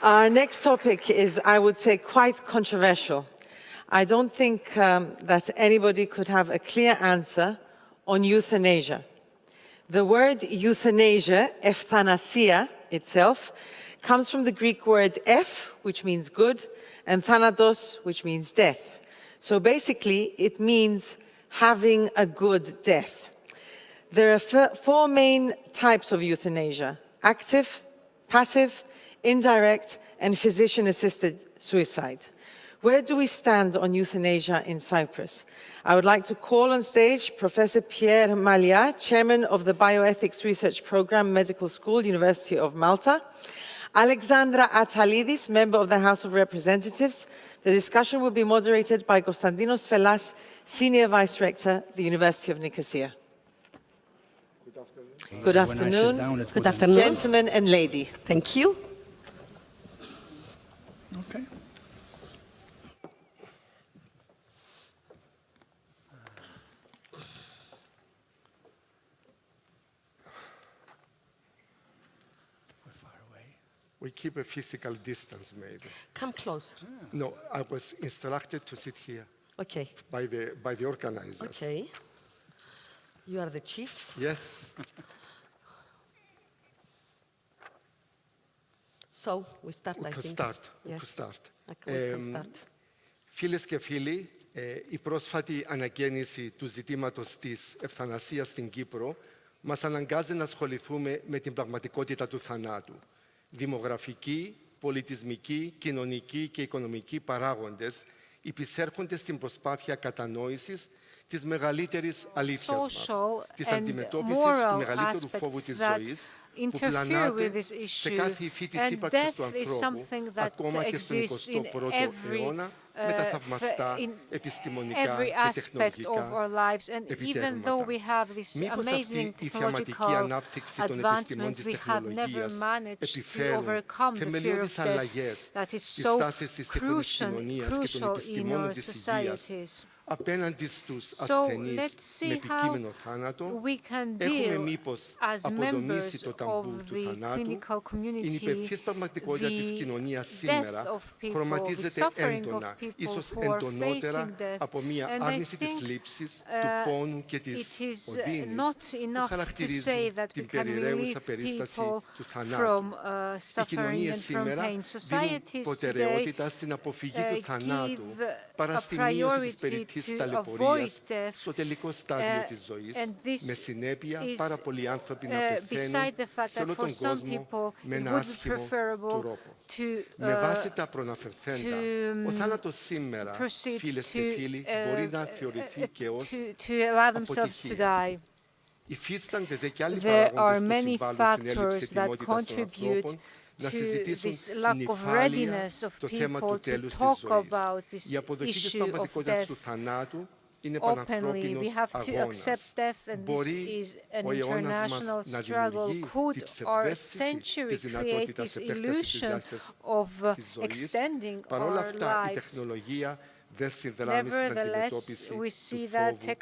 Our next topic is, I would say, quite controversial. I don't think that anybody could have a clear answer on euthanasia. The word euthanasia, euthanasia itself, comes from the Greek word "eth," which means good, and thanatos, which means death. So basically, it means having a good death. There are four main types of euthanasia: active, passive, indirect, and physician-assisted suicide. Where do we stand on euthanasia in Cyprus? I would like to call on stage Professor Pierre Mallia, Chairman of the Bioethics Research Program, Medical School, University of Malta. Alexandra Attalides, Member of the House of Representatives. The discussion will be moderated by Constantinos Phellas, Senior Vice Rector, the University of Nicosia. Good afternoon. Good afternoon. Gentlemen and lady. Thank you. Okay. We keep a physical distance, maybe. Come close. No, I was instructed to sit here. Okay. By the organizers. Okay. You are the chief. Yes. So we start. We I could think. start. Yes. We could start. Okay, we can start. Φίλες και φίλοι, η πρόσφατη αναγέννηση του ζητήματος της ευθανασίας στην Κύπρο μας αναγκάζει να ασχοληθούμε με την πραγματικότητα του θανάτου. Δημογραφικοί, πολιτισμικοί, κοινωνικοί και οικονομικοί παράγοντες υπησέρχονται στην προσπάθεια κατανόησης της μεγαλύτερης αλήθειας μας, της αντιμετώπισης του μεγαλύτερου φόβου της ζωής, που πλανάται σε κάθε υφή της ύπαρξης του ανθρώπου, ακόμα και στον 21ο αιώνα, με τα θαυμαστά επιστημονικά και τεχνολογικά επιτεύγματα. Μήπως αυτή η θεαματική ανάπτυξη των επιστημών της τεχνολογίας επιφέρουν θεμελιώδεις αλλαγές στις τάσεις της σύγχρονης κοινωνίας και των επιστημόνων της υγείας απέναντι στους ασθενείς με επικείμενο θάνατο? Έχουμε μήπως αποδομήσει το ταμπού του θανάτου? Η υπευθύς πραγματικότητα της κοινωνίας σήμερα χρωματίζεται έντονα, ίσως εντονότερα από μια άρνηση της λήψης, του πόνου και της οδύνης που χαρακτηρίζει την περιραίουσα περίσταση του θανάτου. Οι κοινωνίες σήμερα δίνουν προτεραιότητα στην αποφυγή του θανάτου παρά στη μείωση της περιττής ταλαιπωρίας στο τελικό στάδιο της ζωής, με συνέπεια πάρα πολλοί άνθρωποι να πεθαίνουν σε όλο τον κόσμο με ένα άσχημο τρόπο. Με βάση τα προαναφερθέντα, ο θάνατος σήμερα, φίλες και φίλοι, μπορεί να θεωρηθεί και ως αποτυχία. Υφίστανται δε και άλλοι παράγοντες που συμβάλλουν στην έλλειψη ετοιμότητας των ανθρώπων να συζητήσουν νυφάλια το θέμα του τέλους της ζωής. Η αποδοχή της πραγματικότητας του θανάτου είναι πανανθρώπινος αγώνας. Μπορεί ο αιώνας μας να δημιουργεί την ψευδαίσθηση της δυνατότητας επέκτασης της διάρκειας της ζωής. Παρ' όλα αυτά, η τεχνολογία δεν συνδράμει στην αντιμετώπιση του φόβου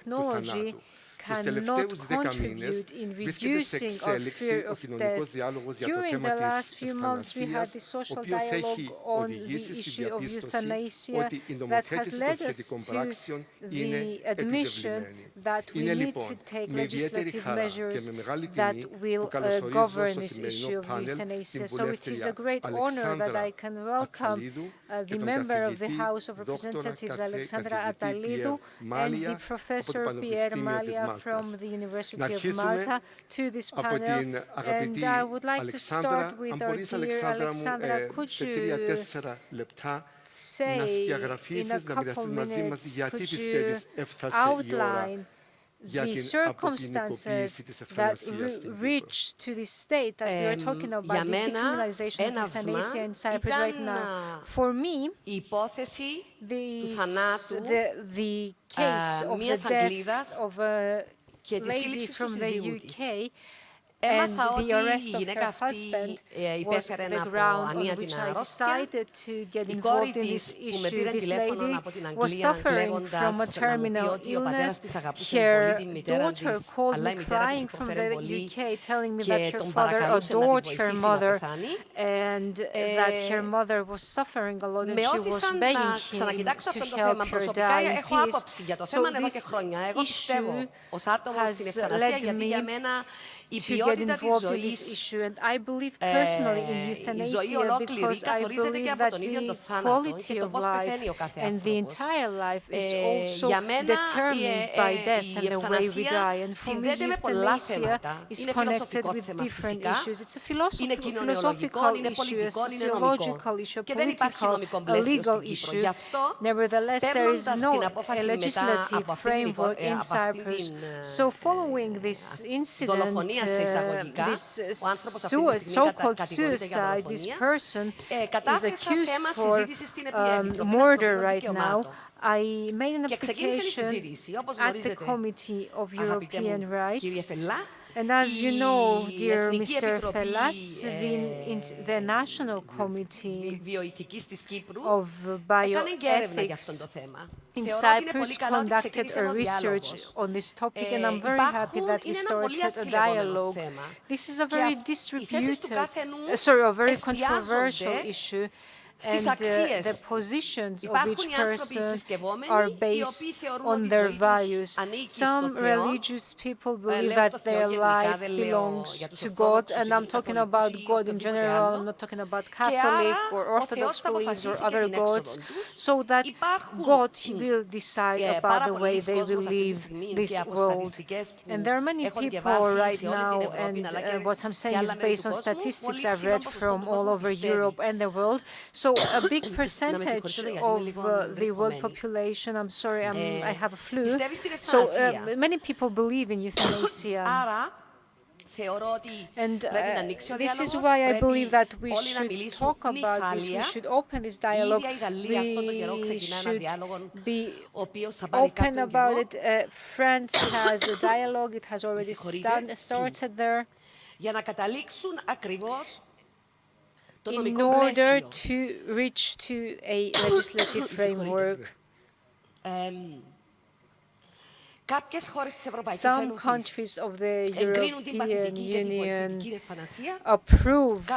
του θανάτου. Τους τελευταίους 10 μήνες βρίσκεται σε εξέλιξη ο κοινωνικός διάλογος για το θέμα της ευθανασίας, ο οποίος έχει οδηγήσει στη διαπίστωση ότι η νομοθέτηση των σχετικών πράξεων είναι επιβεβλημένη. Είναι λοιπόν με ιδιαίτερη χαρά και με μεγάλη τιμή που καλωσορίζω στο σημερινό πάνελ την βουλεύτρια Αλεξάνδρα Attalides και τον καθηγητή δόκτορα καθηγητή Pierre Mallia από το Πανεπιστήμιο της Μάλτας. From the University of Malta to this panel, and I would like to start with our dear Alexandra. Could you say in a couple minutes, could you outline the circumstances that reach to the state that we are talking about, the decriminalization of euthanasia in Cyprus right now? For me, the case of the death of a lady from the UK And the arrest of her husband was the ground on which I decided to get involved in this issue. This lady was suffering from a terminal illness. Her daughter called me crying from the UK, telling me that her father adored her mother and that her mother was suffering a lot and she was begging him to help her die in peace. So this issue has led me to get involved in this issue, and I believe personally in euthanasia because I believe that the quality of life and the entire life is also determined by death and the way we die. And for me, euthanasia is connected with different issues. It's a philosophical issue, a sociological issue, a political, a legal issue. Nevertheless, there is no legislative framework in Cyprus. So following this incident, this so-called suicide, this person is accused for murder right now. I made an application at the Committee of European Rights. And as you know, dear Mr. Phellas, the National Committee of BIoethics in Cyprus conducted a research on this topic, and I'm very happy that we started a dialogue. This is a very a very controversial issue. And the positions of each person are based on their values. Some religious people believe that their life belongs to God, and I'm talking about God in general, I'm not talking about Catholic or Orthodox beliefs or other gods, so that God will decide about the way they will live this world. And there are many people right now, and what I'm saying is based on statistics I've read from all over Europe and the world. So a big percentage of the world population, I'm sorry, I have a flu, so many people believe in euthanasia. And this is why I believe that we should talk about this, we should open this dialogue, we should be open about it. France has a dialogue, it has already started there. In order to reach to a legislative framework. Some countries of the European Union approve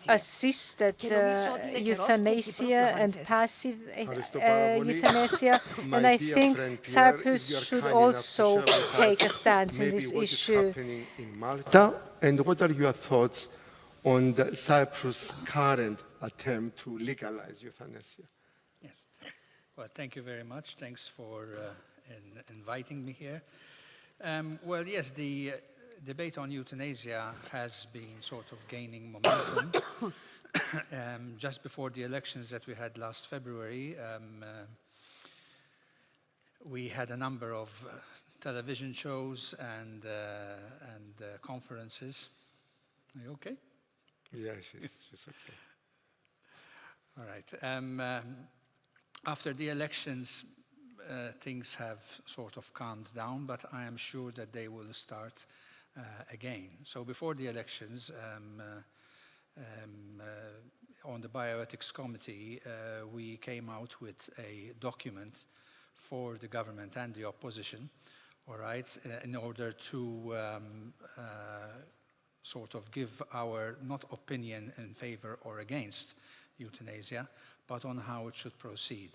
assisted euthanasia and passive euthanasia, and I think Cyprus should also take a stance in this issue. In Malta, and what are your thoughts on the Cyprus' current attempt to legalize euthanasia? Yes. Well, thank you very much. Thanks for inviting me here. Well, yes, the debate on euthanasia has been sort of gaining momentum. Just before the elections that we had last February, we had a number of television shows and conferences. Are you okay? Yeah, she's okay. All right. After the elections, things have sort of calmed down, but I am sure that they will start again. So before the elections, on the Bioethics Committee, we came out with a document for the government and the opposition, all right, in order to sort of give our, not opinion in favor or against euthanasia, but on how it should proceed.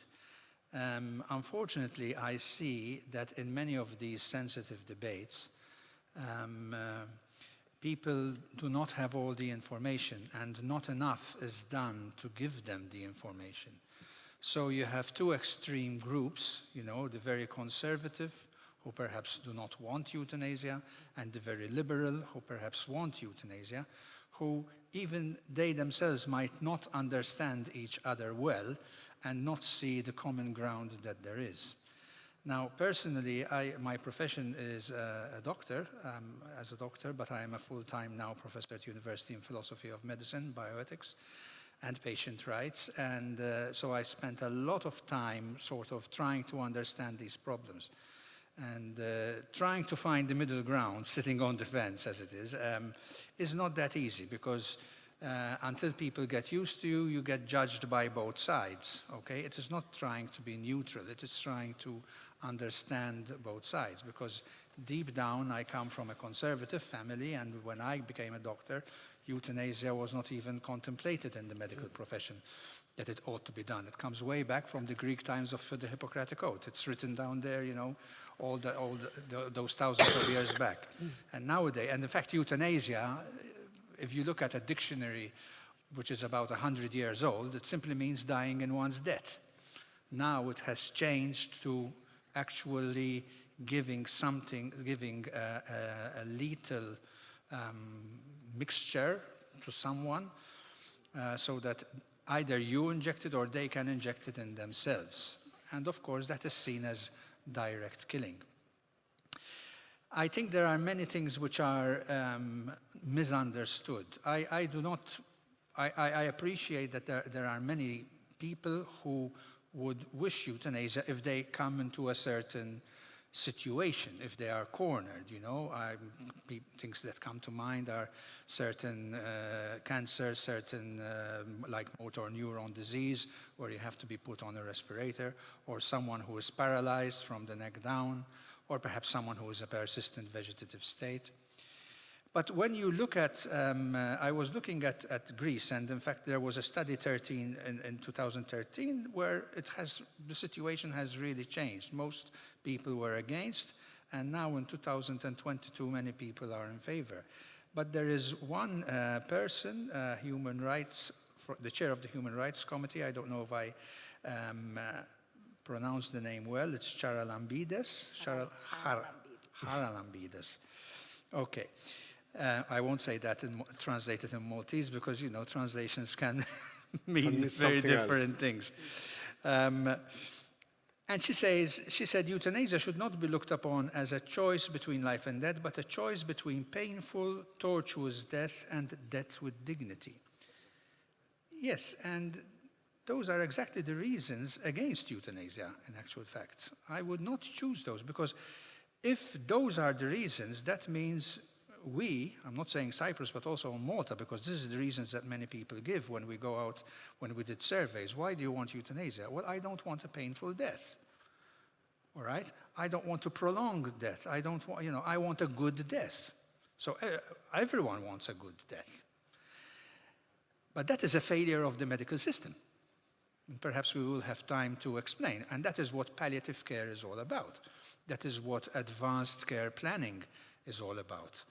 Unfortunately, I see that in many of these sensitive debates, people do not have all the information, and not enough is done to give them the information. So you have two extreme groups, you know, the very conservative, who perhaps do not want euthanasia, and the very liberal, who perhaps want euthanasia, who even they themselves might not understand each other well and not see the common ground that there is. Now, personally, my profession is a doctor, as a doctor, but I am a full-time now professor at University in Philosophy of Medicine, Bioethics, and patient rights, and so I spent a lot of time sort of trying to understand these problems. And trying to find the middle ground, sitting on the fence as it is not that easy, because until people get used to you, you get judged by both sides, okay? It is not trying to be neutral, it is trying to understand both sides, because deep down I come from a conservative family, and when I became a doctor, euthanasia was not even contemplated in the medical profession, that it ought to be done. It comes way back from the Greek times of the Hippocratic Oath. It's written down there, you know, those thousands of years back. And nowadays, and in fact, euthanasia, if you look at a dictionary which is about 100 years old, it simply means dying in one's death. Now it has changed to actually giving a lethal mixture to someone so that either you inject it or they can inject it in themselves. And of course, that is seen as direct killing. I think there are many things which are misunderstood. I appreciate that there are many people who would wish euthanasia if they come into a certain situation, if they are cornered, you know. Things that come to mind are certain cancers, certain like motor neuron disease, where you have to be put on a respirator, or someone who is paralyzed from the neck down, or perhaps someone who is a persistent vegetative state. But when you look at, I was looking at Greece, and in fact there was a study in 2013 where the situation has really changed. Most people were against, and now in 2022 many people are in favor. But there is one person, human rights, the chair of the Human Rights Committee, I don't know if I pronounced the name well, it's Charalambides. Charalambides. Okay. I won't say that translated in Maltese, because, you know, translations can mean very different things. And she said, euthanasia should not be looked upon as a choice between life and death, but a choice between painful, tortuous death and death with dignity. Yes, and those are exactly the reasons against euthanasia, in actual fact. I would not choose those, because if those are the reasons, that means I'm not saying Cyprus, but also Malta, because this is the reasons that many people give when we go out, when we did surveys. Why do you want euthanasia? Well, I don't want a painful death, all right? I don't want to prolong death. I don't want, you know, I want a good death. So everyone wants a good death. But that is a failure of the medical system. And perhaps we will have time to explain. And that is what palliative care is all about. That is what advanced care planning is all about.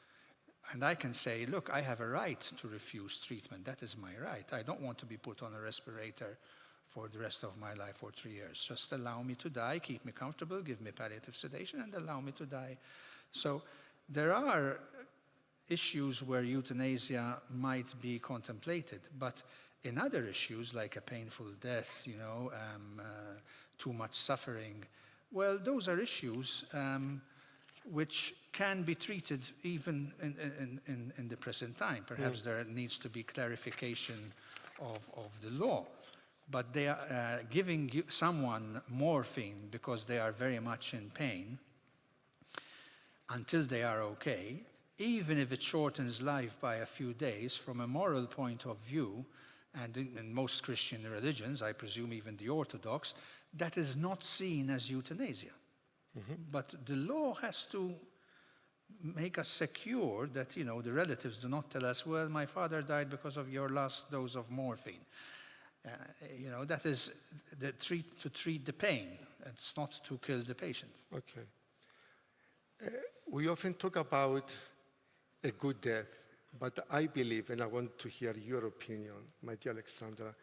And I can say, look, I have a right to refuse treatment. That is my right. I don't want to be put on a respirator for the rest of my life for 3 years. Just allow me to die, keep me comfortable, give me palliative sedation, and allow me to die. So there are issues where euthanasia might be contemplated, but in other issues, like a painful death, you know, too much suffering, well, those are issues which can be treated even in the present time. Perhaps there needs to be clarification of the law. But they are giving someone morphine because they are very much in pain until they are okay, even if it shortens life by a few days, from a moral point of view, and in most Christian religions, I presume even the Orthodox, that is not seen as euthanasia. But the law has to make us secure that, you know, the relatives do not tell us, well, my father died because of your last dose of morphine. You know, that is to treat the pain. It's not to kill the patient. Okay. We often talk about a good death, but I believe, and I want to hear your opinion, my dear Alexandra,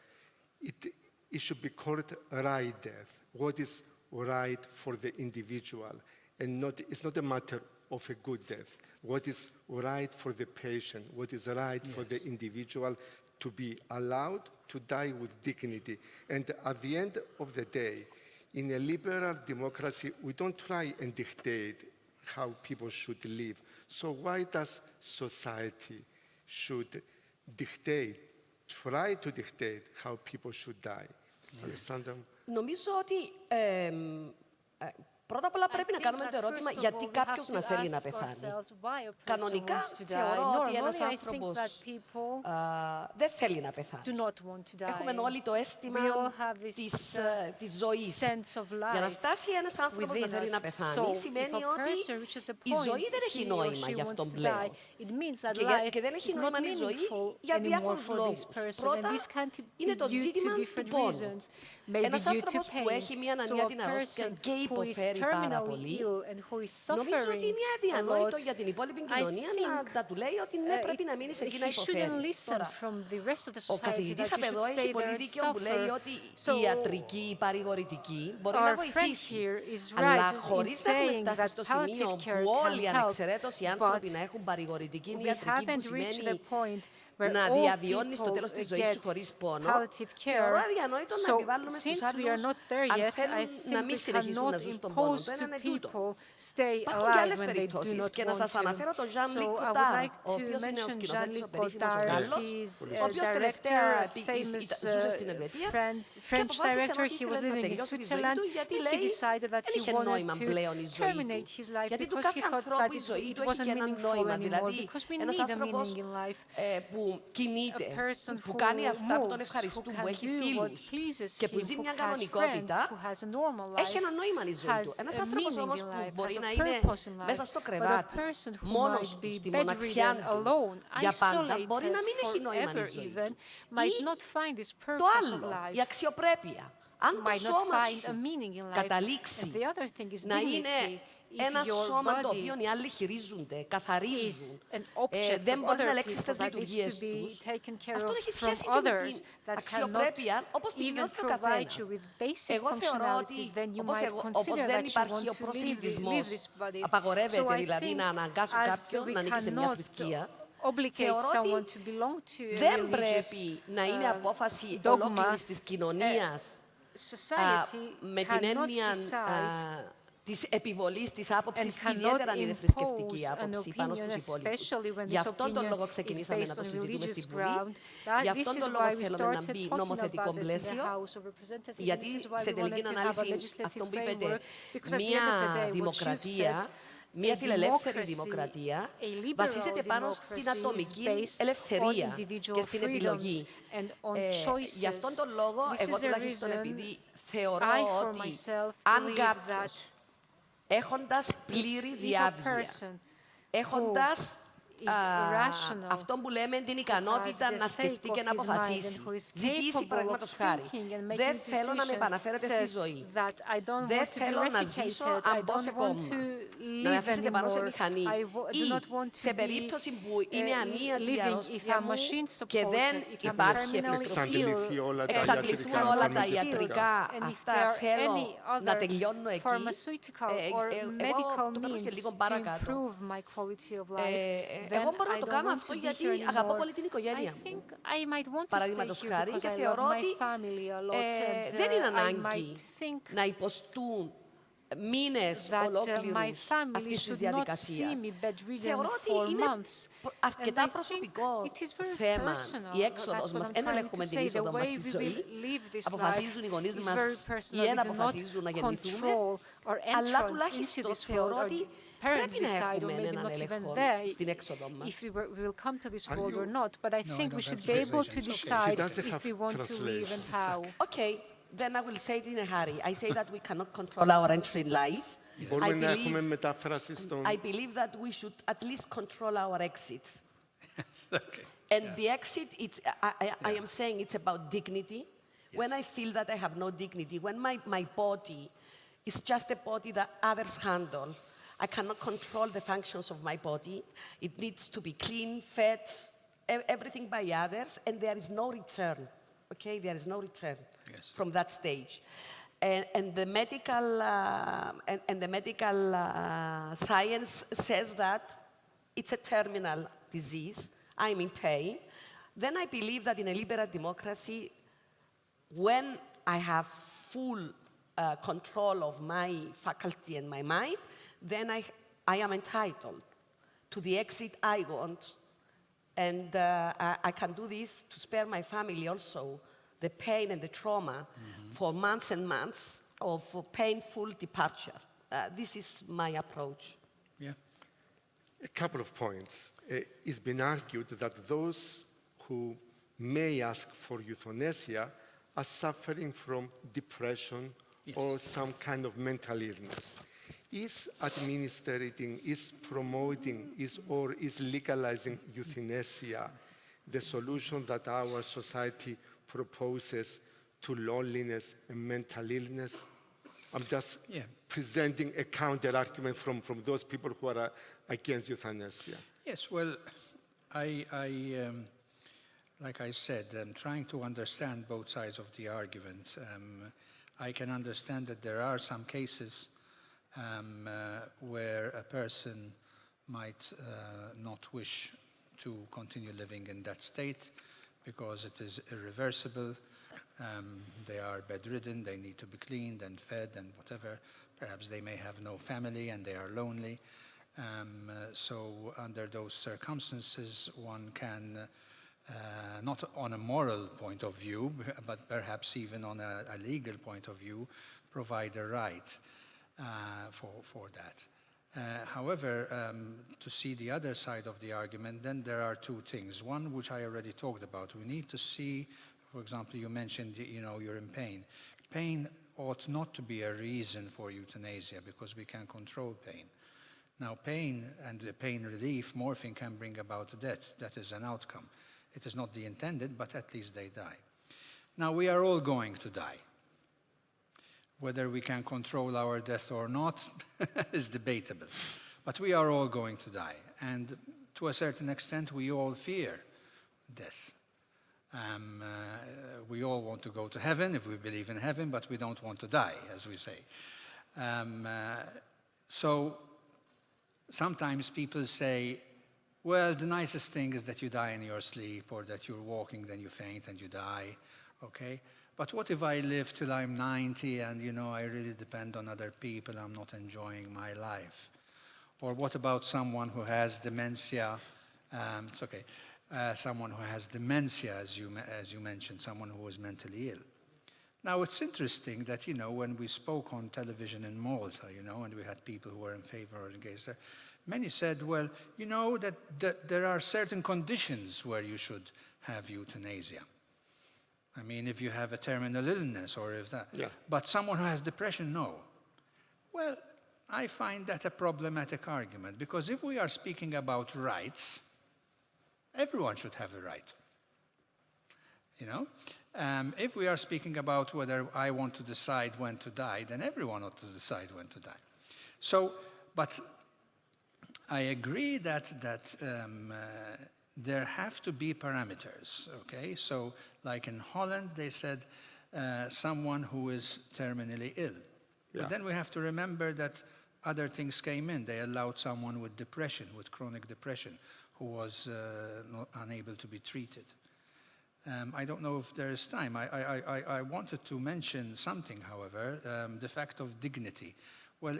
it should be called right death. What is right for the individual, and it's not a matter of a good death. What is right for the patient, what is right for the individual to be allowed to die with dignity. And at the end of the day, in a liberal democracy, we don't try and dictate how people should live. So why does society should try to dictate how people should die? Alexandra? Νομίζω ότι Πρώτα απ' όλα πρέπει να κάνουμε το ερώτημα γιατί κάποιος να θέλει να πεθάνει. Κανονικά θεωρώ ότι ένας άνθρωπος δεν θέλει να πεθάνει. Έχουμε όλοι το αίσθημα της ζωής. Για να φτάσει ένας άνθρωπος να θέλει να πεθάνει, σημαίνει ότι η ζωή δεν έχει νόημα για αυτόν πλέον. Και δεν έχει νόημα η ζωή για διάφορους λόγους. Πρώτα, είναι το ζήτημα του πόνου. Ένας άνθρωπος που έχει μια ανιάτινη αρρώστια και υποφέρει πάρα πολύ, νομίζω ότι είναι αδιανόητο για την υπόλοιπη κοινωνία να του λέει ότι ναι, πρέπει να μείνεις εκεί να υποφέρεις. Ο καθηγητής απ' εδώ έχει πολύ δίκιο που λέει ότι η ιατρική, η παρηγορητική μπορεί να βοηθήσει, αλλά χωρίς να έχουμε φτάσει στο σημείο που όλοι ανεξαιρέτως οι άνθρωποι να έχουν παρηγορητική ιατρική, που σημαίνει να διαβιώνεις στο τέλος της ζωής σου χωρίς πόνο, θεωρώ αδιανόητο να επιβάλλουμε στους άλλους αν θέλουν να μην συνεχίσουν να ζουν στον πόνο. Το ένα είναι τούτο. Υπάρχουν και άλλες περιπτώσεις και να σας αναφέρω τον Jean-Luc Godard, ο οποίος είναι ο σκηνοθέτης ο περίφημος ο Γάλλος, ο οποίος τελευταία ζούσε στην Ελβετία και αποφάσισε ότι ήθελε να τελειώσει τη ζωή του γιατί λέει δεν είχε νόημα πλέον η ζωή του. Γιατί του κάθε ανθρώπου η ζωή του έχει και ένα νόημα. Δηλαδή ένας άνθρωπος που κινείται, που κάνει αυτά που τον ευχαριστούν, που έχει φίλους και που ζει μια κανονικότητα, έχει ένα νόημα η ζωή του. Ένας άνθρωπος όμως που μπορεί να είναι μέσα στο κρεβάτι, μόνος του, στη μοναξιά του, για πάντα, μπορεί να μην έχει νόημα η ζωή του. Ή το άλλο, η αξιοπρέπεια. Αν το σώμα σου καταλήξει να είναι ένα σώμα το οποίο οι άλλοι χειρίζονται, καθαρίζουν, δεν μπορείς να ελέγξεις τις λειτουργίες τους. Αυτό έχει σχέση και με την αξιοπρέπεια, όπως την νιώθει ο καθένας. Εγώ θεωρώ ότι όπως δεν υπάρχει ο προσελκυσμός, απαγορεύεται δηλαδή να αναγκάσουν κάποιον να ανήκει σε μια θρησκεία, θεωρώ ότι δεν πρέπει να είναι απόφαση ολόκληρης της κοινωνίας με την έννοια της επιβολής της άποψης, ιδιαίτερα αν είναι θρησκευτική άποψη πάνω στους υπόλοιπους. Γι' αυτόν τον λόγο ξεκινήσαμε να το συζητούμε στην Βουλή. Γι' αυτόν τον λόγο θέλουμε να μπει νομοθετικό πλαίσιο. Γιατί σε τελική ανάλυση, αυτό που είπετε, μια δημοκρατία, μια φιλελεύθερη δημοκρατία βασίζεται πάνω στην ατομική ελευθερία και στην επιλογή. Γι' αυτόν τον λόγο, εγώ τουλάχιστον επειδή θεωρώ ότι αν κάποιος έχοντας πλήρη διάβγεια, έχοντας αυτό που λέμε την ικανότητα να σκεφτεί και να αποφασίσει, ζητήσει παραδείγματος χάρη, δεν θέλω να με επαναφέρετε στη ζωή, δεν θέλω να ζήσω αν μπω σε κόμμα, να με αφήσετε πάνω σε μηχανή ή σε περίπτωση που είναι ανίατη η αρρώστια μου και δεν υπάρχει επιστροφή, εξαντληθούν όλα τα ιατρικά αυτά, θέλω να τελειώνω εκεί. Εγώ το παίρνω και λίγο παρακάτω. Εγώ μπορώ να το κάνω αυτό γιατί αγαπώ πολύ την οικογένεια μου. Παραδείγματος χάρη, και θεωρώ ότι δεν είναι ανάγκη να υποστούν μήνες ολόκληρους αυτής της διαδικασίας. Θεωρώ ότι είναι αρκετά προσωπικό θέμα η έξοδος μας. Εν ελέγχουμε την είσοδο μας στη ζωή. Αποφασίζουν οι γονείς μας ή εν αποφασίζουν να γεννηθούμε. Αλλά τουλάχιστον θεωρώ ότι πρέπει να έχουμε έναν έλεγχο στην έξοδο μας. If we will come to this world or not, but I think we should be able to decide if we want to live and how. Okay, then I will say it in a hurry. I say that we cannot control our entry in life. I believe that we should at least control our exit. And the exit, I am saying it's about dignity. When I feel that I have no dignity, when my body is just a body that others handle, I cannot control the functions of my body. It needs to be clean, fed, everything by others, and there is no return. Okay, there is no return from that stage. And the medical science says that it's a terminal disease. I'm in pain. Then I believe that in a liberal democracy, when I have full control of my faculty and my mind, then I am entitled to the exit I want. And I can do this to spare my family also the pain and the trauma for months and months of painful departure this is my approach. Yeah. A couple of points. It's been argued that those who may ask for euthanasia are suffering from depression or some kind of mental illness. Is administrating, is promoting, is legalizing euthanasia the solution that our society proposes to loneliness and mental illness? I'm just presenting a counter-argument from those people who are against euthanasia. Yes, well, like I said, I'm trying to understand both sides of the argument. I can understand that there are some cases where a person might not wish to continue living in that state because it is irreversible. They are bedridden, they need to be cleaned and fed and whatever. Perhaps they may have no family and they are lonely. So under those circumstances, one can, not on a moral point of view, but perhaps even on a legal point of view, provide a right for that. However, to see the other side of the argument, then there are two things. One, which I already talked about. We need to see, for example, you mentioned, you're in pain. Pain ought not to be a reason for euthanasia because we can control pain. Now, pain and the pain relief, morphine can bring about death. That is an outcome. It is not the intended, but at least they die. Now, we are all going to die. Whether we can control our death or not is debatable. But we are all going to die. And to a certain extent, we all fear death. We all want to go to heaven if we believe in heaven, but we don't want to die, as we say. So sometimes people say, well, the nicest thing is that you die in your sleep, or that you're walking, then you faint and you die, okay? But what if I live till I'm 90 and, I really depend on other people, I'm not enjoying my life? Or what about someone who has dementia? It's okay. Someone who has dementia, as you mentioned, someone who is mentally ill. Now, it's interesting that, when we spoke on television in Malta, and we had people who were in favor or against it, many said, well, that there are certain conditions where you should have euthanasia. I mean, if you have a terminal illness or if that. Yeah. But someone who has depression, no. Well, I find that a problematic argument, because if we are speaking about rights, everyone should have a right. If we are speaking about whether I want to decide when to die, then everyone ought to decide when to die. So, but I agree that there have to be parameters, okay? So, like in Holland, they said someone who is terminally ill. Yeah. But then we have to remember that other things came in. They allowed someone with depression, with chronic depression, who was unable to be treated. I don't know if there is time. I wanted to mention something, however, the fact of dignity. Well,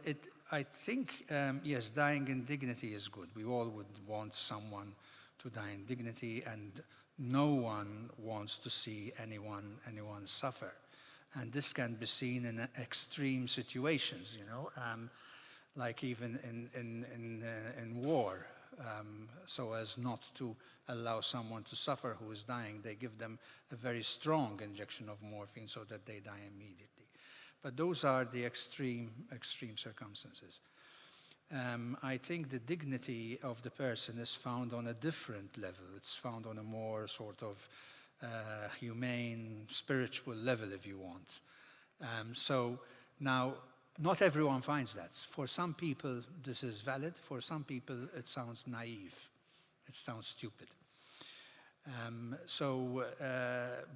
I think, yes, dying in dignity is good. We all would want someone to die in dignity, and no one wants to see anyone suffer. And this can be seen in extreme situations, like even in war. So as not to allow someone to suffer who is dying, they give them a very strong injection of morphine so that they die immediately. But those are the extreme circumstances. I think the dignity of the person is found on a different level. It's found on a more sort of humane, spiritual level, if you want. So now, not everyone finds that. For some people, this is valid. For some people, it sounds naive. It sounds stupid.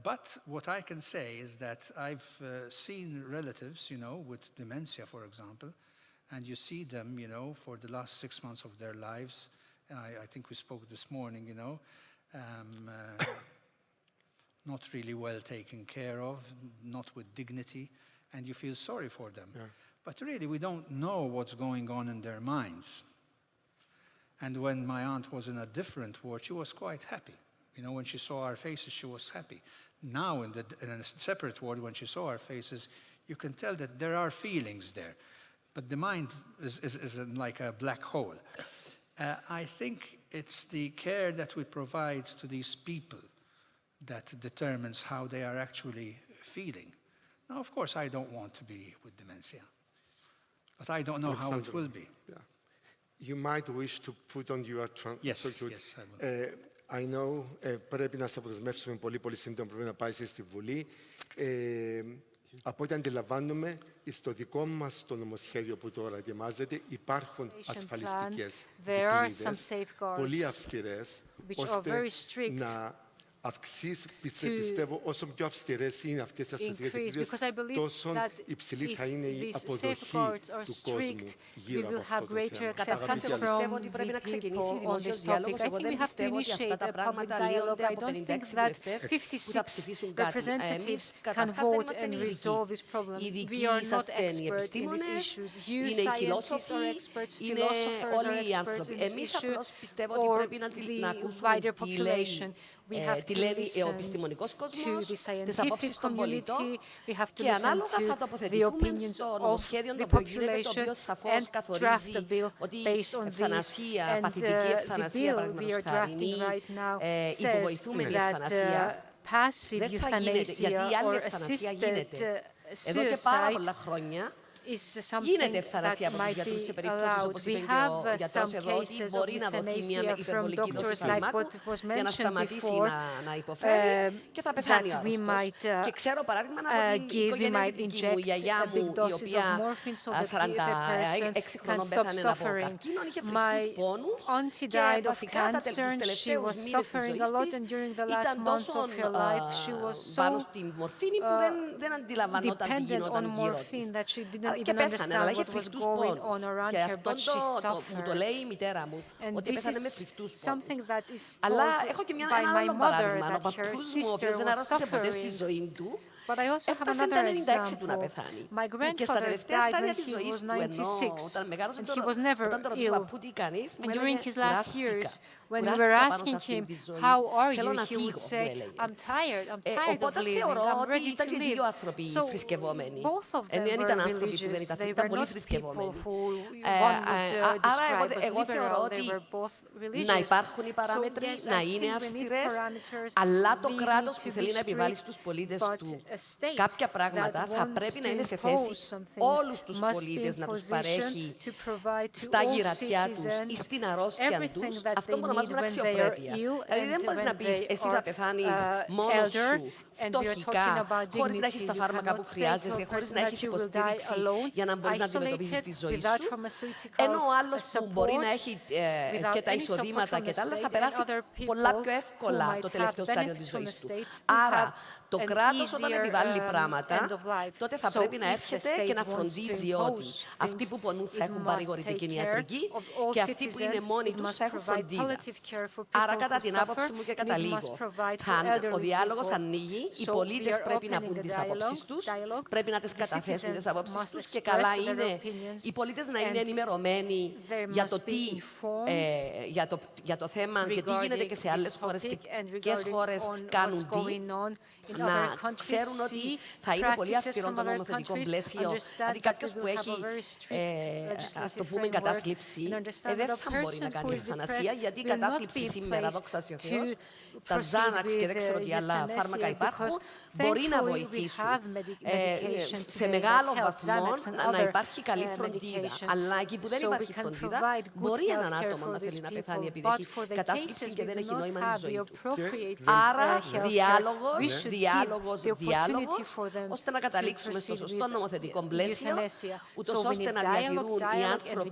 But what I can say is that I've seen relatives, with dementia, for example, and you see them, for the last 6 months of their lives. I think we spoke this morning, not really well taken care of, not with dignity, and you feel sorry for them. Yeah. But really, we don't know what's going on in their minds. And when my aunt was in a different ward, she was quite happy. When she saw our faces, she was happy. Now, in a separate ward, when she saw our faces, you can tell that there are feelings there. But the mind is like a black hole. I think it's the care that we provide to these people that determines how they are actually feeling. Now, of course, I don't want to be with dementia, but I don't know how it will be. Yeah. You might wish to put on your Yes, transcript. yes, I will. I know, πρέπει να σε αποδεσμεύσουμε πολύ σύντομα, πρέπει να πάει στη Βουλή. Από ό,τι αντιλαμβάνομαι, στο δικό μας το νομοσχέδιο που τώρα ετοιμάζεται, υπάρχουν ασφαλιστικές δικλείδες, πολύ αυστηρές, ώστε να αυξήσει, πιστεύω, όσο πιο αυστηρές είναι αυτές οι ασφαλιστικές δικλείδες, τόσο υψηλή θα είναι η αποδοχή του κόσμου γύρω από αυτό το θέμα. Καταρχάς, εγώ πιστεύω ότι πρέπει να ξεκινήσει δημόσιος διάλογος. Εγώ δεν πιστεύω ότι αυτά τα πράγματα λύνονται από 56 βουλευτές που θα ψηφίσουν κάτι. Εμείς καταρχάς δεν είμαστε ειδικοί. Οι ειδικοί είσαστε οι επιστήμονες, είναι οι φιλόσοφοι, είναι όλοι οι άνθρωποι. Εμείς απλώς πιστεύω ότι πρέπει να ακούσουμε τι λένε ο επιστημονικός κόσμος, τις απόψεις των πολιτών και ανάλογα θα τοποθετηθούμε στο νομοσχέδιο το οποίο γίνεται, το οποίο σαφώς καθορίζει ότι η ευθανασία, παθητική ευθανασία, παραδείγματος χάρη, η υποβοηθούμενη ευθανασία δεν θα γίνεται, γιατί η άλλη ευθανασία γίνεται. Εδώ και πάρα πολλά χρόνια γίνεται ευθανασία από τους γιατρούς σε περιπτώσεις, όπως είπε και ο γιατρός εδώ, ότι μπορεί να δοθεί μια υπερβολική δόση φαρμάκου για να σταματήσει να υποφέρει και θα πεθάνει ο άρρωστος. Και ξέρω παράδειγμα από την οικογένεια δική μου, η γιαγιά μου, η οποία 46 χρονών πέθανε από καρκίνο, είχε φρικτούς πόνους και βασικά τους τελευταίους μήνες της ζωής της ήταν τόσο πάνω στην μορφήνη που δεν αντιλαμβανόταν τι γινόταν γύρω της. Και πέθανε, αλλά είχε φρικτούς πόνους. Και αυτό που το λέει η μητέρα μου, ότι πέθανε με φρικτούς πόνους. Αλλά έχω και ένα άλλο παράδειγμα. Ο παππούς μου, ο οποίος δεν αρρώστησε ποτέ στη ζωή του, έφτασε τα 96 του να πεθάνει. Και στα τελευταία στάδια της ζωής του, ενώ όταν μεγάλωσε όταν το ρωτήσε παππού τι κάνεις, μου έλεγε κουράστηκα. When we were asking him, how are you, he would say, I'm tired of living, I'm ready to live. So both of them were religious, they were not people who one would describe as liberal, they were both religious. Να υπάρχουν οι παράμετροι, να είναι αυστηρές, αλλά το κράτος που θέλει να επιβάλλει στους πολίτες του κάποια πράγματα θα πρέπει να είναι σε θέση όλους τους πολίτες να τους παρέχει στα γυρατιά τους ή στην αρρώστια τους αυτό που ονομάζουμε αξιοπρέπεια. Δηλαδή δεν μπορείς να πεις εσύ θα πεθάνεις μόνος σου, φτωχικά, χωρίς να έχεις τα φάρμακα που χρειάζεσαι, χωρίς να έχεις υποστήριξη για να μπορείς να αντιμετωπίσεις τη ζωή σου, ενώ ο άλλος που μπορεί να έχει και τα εισοδήματα και τα άλλα θα περάσει πολλά πιο εύκολα το τελευταίο στάδιο της ζωής του. Άρα, το κράτος όταν επιβάλλει πράγματα, τότε θα πρέπει να έρχεται και να φροντίζει ότι αυτοί που πονούν θα έχουν παρηγορητική ιατρική και αυτοί που είναι μόνοι τους θα έχουν φροντίδα. Άρα, κατά την άποψη μου και καταλήγω, ο διάλογος ανοίγει, οι πολίτες πρέπει να πούν τις απόψεις τους, πρέπει να τις καταθέσουν τις απόψεις τους και καλά είναι οι πολίτες να είναι ενημερωμένοι για το τι, για το θέμα και τι γίνεται και σε άλλες χώρες και ποιες χώρες κάνουν τι, να ξέρουν ότι θα είναι πολύ αυστηρό το νομοθετικό πλαίσιο. Δηλαδή κάποιος που έχει, ας το πούμε, κατάθλιψη, δεν θα μπορεί να κάνει ευθανασία, γιατί η κατάθλιψη σήμερα, δόξα τω Θεώ, τα Ζάναξ και δεν ξέρω τι άλλα φάρμακα υπάρχουν, μπορεί να βοηθήσουν σε μεγάλο βαθμό να υπάρχει καλή φροντίδα. Αλλά εκεί που δεν υπάρχει φροντίδα, μπορεί έναν άτομο να θέλει να πεθάνει επειδή έχει κατάθλιψη και δεν έχει νόημα η ζωή του. Άρα, διάλογος, ώστε να καταλήξουμε στο σωστό νομοθετικό πλαίσιο, ούτως ώστε να διατηρούν οι άνθρωποι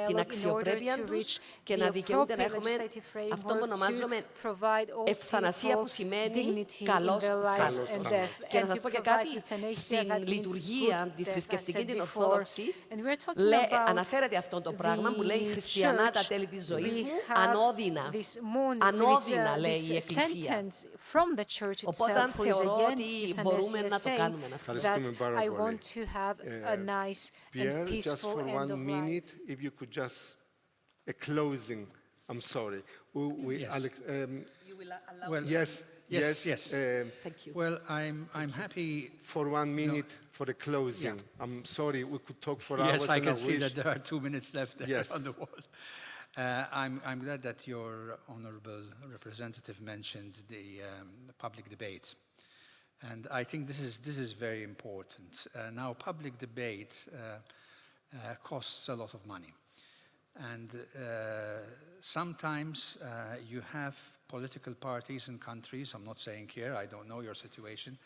την αξιοπρέπεια τους και να δικαιούνται να έχουμε αυτό που ονομάζουμε ευθανασία, που σημαίνει καλός θάνατος. Και να σας πω και κάτι, στην λειτουργία τη θρησκευτική, την Ορθόδοξη, αναφέρεται αυτό το πράγμα που λέει «Χριστιανά τα τέλη της ζωής μου, ανώδυνα». Ανώδυνα, λέει η Εκκλησία. Οπότε θεωρώ ότι μπορούμε να το κάνουμε. Ευχαριστούμε πάρα πολύ. Pierre, just for 1 minute, if you could just a closing. I'm sorry. Yes. Yes, Yes. Thank you. Well, I'm happy. For 1 minute for the closing. I'm sorry, we could talk for Yes, hours. I and can see wish- that there are 2 minutes left there Yes. on the wall. I'm glad that your honourable representative mentioned the public debate. And I think this is very important. Now, public debate costs a lot of money. And sometimes you have political parties in countries, I'm not saying here, I don't know your situation,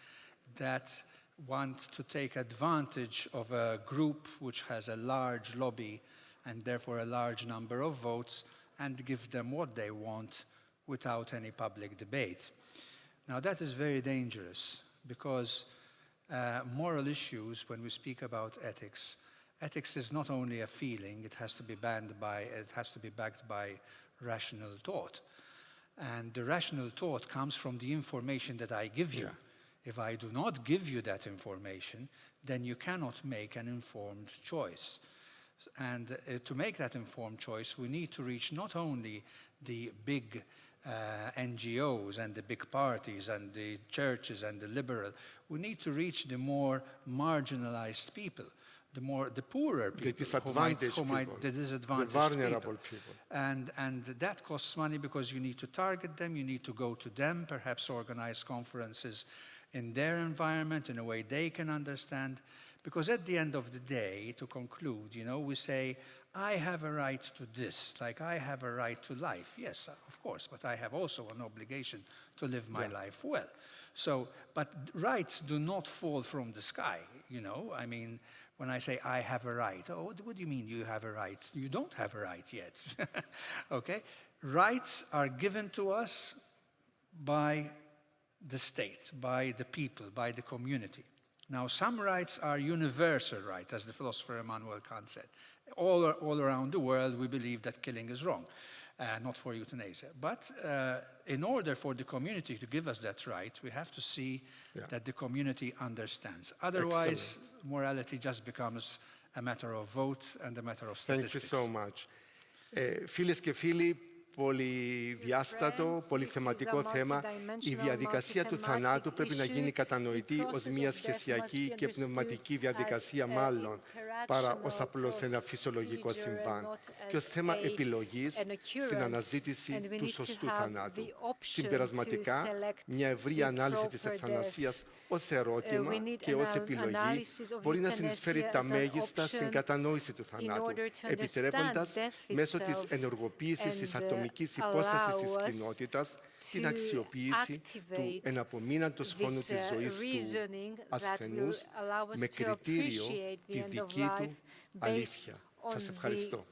that want to take advantage of a group which has a large lobby and therefore a large number of votes and give them what they want without any public debate. Now that is very dangerous because moral issues, when we speak about ethics, ethics is not only a feeling, it has to be backed by rational thought. And the rational thought comes from the information that I give you. Yeah. If I do not give you that information, then you cannot make an informed choice. And to make that informed choice, we need to reach not only the big NGOs and the big parties and the churches and the liberal, we need to reach the more marginalized people, the poorer people, the disadvantaged people, the disadvantaged the vulnerable people. And that costs money because you need to target them, you need to go to them, perhaps organize conferences in their environment in a way they can understand. Because at the end of the day, to conclude, we say, I have a right to this, like I have a right to life. Yes, of course, but I have also an obligation to live my life well. So, but rights do not fall from the sky, I mean, when I say I have a right, oh, what do you mean you have a right? You don't have a right yet, okay? Rights are given to us by the state, by the people, by the community. Now, some rights are universal rights, as the philosopher Immanuel Kant said. All around the world, we believe that killing is wrong, not for euthanasia. But in order for the community to give us that right, we have to see that the community understands. Otherwise, morality just becomes a matter of vote and a matter of statistics. Thank you so much. Φίλες και φίλοι, πολυδιάστατο, πολυθεματικό θέμα. Η διαδικασία του θανάτου πρέπει να γίνει κατανοητή ως μια σχεσιακή και πνευματική διαδικασία μάλλον, παρά ως απλώς ένα φυσιολογικό συμβάν και ως θέμα επιλογής στην αναζήτηση του σωστού θανάτου. Συμπερασματικά, μια ευρεία ανάλυση της ευθανασίας ως ερώτημα και ως επιλογή μπορεί να συνεισφέρει τα μέγιστα στην κατανόηση του θανάτου, επιτρέποντας μέσω της ενεργοποίησης της ατομικής υπόστασης της κοινότητας την αξιοποίηση του εναπομείναντος χρόνου της ζωής του ασθενούς με κριτήριο τη δική του αλήθεια. Σας ευχαριστώ.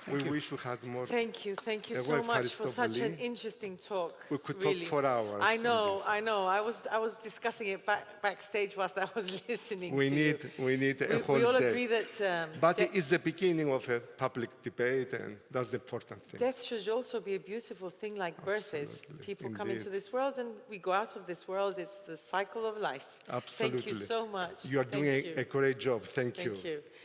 We wish we had more. Thank you so much for such an interesting talk. We could talk for hours. I know. I was discussing it backstage whilst I was listening We to need a whole we all day. agree that But it's the beginning of a public debate, and that's the important thing. death should also be a beautiful thing like birth is. People come into Indeed. this world and we go out of this world. It's the cycle of life. Absolutely. Thank you so much. You are doing a great job. Thank you. Thank you.